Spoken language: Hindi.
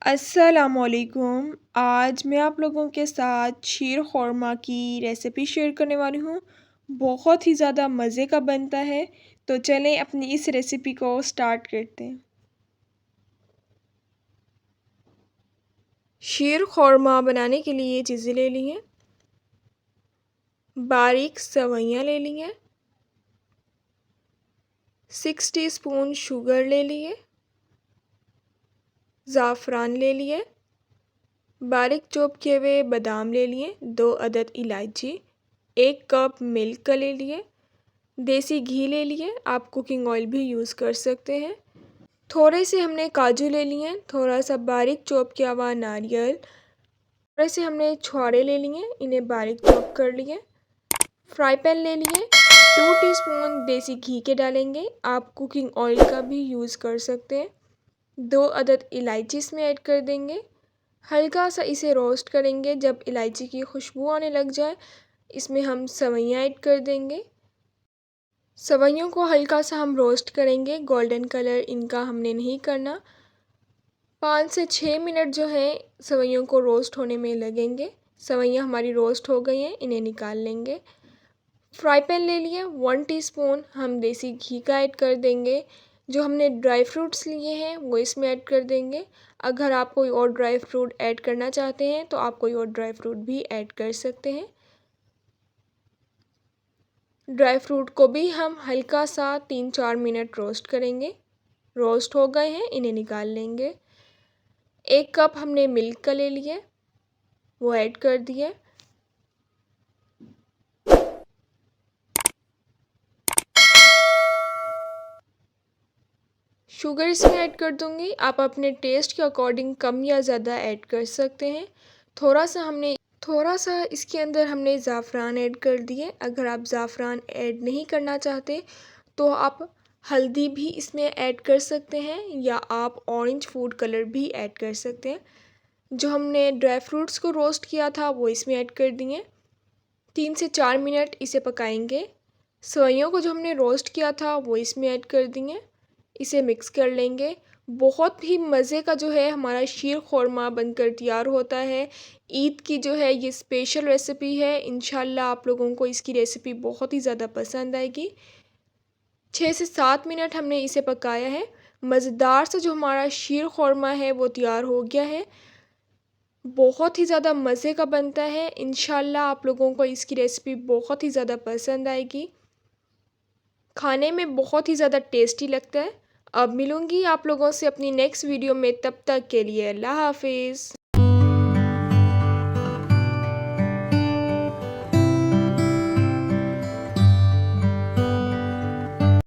अस्सलामुअलैकुम। आज मैं आप लोगों के साथ शीर ख़ुरमा की रेसिपी शेयर करने वाली हूँ। बहुत ही ज़्यादा मज़े का बनता है। तो चलें अपनी इस रेसिपी को स्टार्ट करते हैं। शीर ख़ुरमा बनाने के लिए ये चीज़ें ले ली हैं। बारीक सवैयाँ ले ली हैं। 6 टीस्पून शुगर ले लिए। ज़ाफ़रान ले लिए। बारीक चॉप किए हुए बादाम ले लिए। 2 अदद इलायची। 1 कप मिल्क ले लिए। देसी घी ले लिए। आप कुकिंग ऑयल भी यूज़ कर सकते हैं। थोड़े से हमने काजू ले लिए। थोड़ा सा बारीक चॉप किया हुआ नारियल। थोड़े से हमने छुहारे ले लिए, इन्हें बारीक चॉप कर लिए। फ्राई पैन ले लिए। 2 टीस्पून देसी घी के डालेंगे। आप कुकिंग ऑयल का भी यूज़ कर सकते हैं। 2 अदद इलायची इसमें ऐड कर देंगे। हल्का सा इसे रोस्ट करेंगे। जब इलायची की खुशबू आने लग जाए इसमें हम सवैयाँ ऐड कर देंगे। सवैयों को हल्का सा हम रोस्ट करेंगे, गोल्डन कलर इनका हमने नहीं करना। 5 से 6 मिनट जो है सवैयों को रोस्ट होने में लगेंगे। सवैयाँ हमारी रोस्ट हो गई हैं, इन्हें निकाल लेंगे। फ्राई पैन ले लिए। 1 टीस्पून हम देसी घी का ऐड कर देंगे। जो हमने ड्राई फ्रूट्स लिए हैं वो इसमें ऐड कर देंगे। अगर आप कोई और ड्राई फ्रूट ऐड करना चाहते हैं तो आप कोई और ड्राई फ्रूट भी ऐड कर सकते हैं। ड्राई फ्रूट को भी हम हल्का सा 3-4 मिनट रोस्ट करेंगे। रोस्ट हो गए हैं, इन्हें निकाल लेंगे। 1 कप हमने मिल्क का ले लिए, वो ऐड कर दिए। शुगर इसमें ऐड कर दूंगी। आप अपने टेस्ट के अकॉर्डिंग कम या ज़्यादा ऐड कर सकते हैं। थोड़ा सा इसके अंदर हमने ज़ाफ़रान ऐड कर दिए। अगर आप ज़ाफ़रान ऐड नहीं करना चाहते तो आप हल्दी भी इसमें ऐड कर सकते हैं या आप ऑरेंज फूड कलर भी ऐड कर सकते हैं। जो हमने ड्राई फ्रूट्स को रोस्ट किया था वो इसमें ऐड कर दिए। 3 से 4 मिनट इसे पकाएंगे। सेवइयों को जो हमने रोस्ट किया था वो इसमें ऐड कर दिए। इसे मिक्स कर लेंगे। बहुत ही मज़े का जो है हमारा शीर ख़ुरमा बनकर तैयार होता है। ईद की जो है ये स्पेशल रेसिपी है। इंशाल्लाह आप लोगों को इसकी रेसिपी बहुत ही ज़्यादा पसंद आएगी। 6 से 7 मिनट हमने इसे पकाया है। मज़ेदार सा जो हमारा शीर ख़ुरमा है वो तैयार हो गया है। बहुत ही ज़्यादा मज़े का बनता है। इंशाल्लाह आप लोगों को इसकी रेसिपी बहुत ही ज़्यादा पसंद आएगी। खाने में बहुत ही ज़्यादा टेस्टी लगता है। अब मिलूँगी आप लोगों से अपनी नेक्स्ट वीडियो में, तब तक के लिए अल्लाह हाफ़िज़।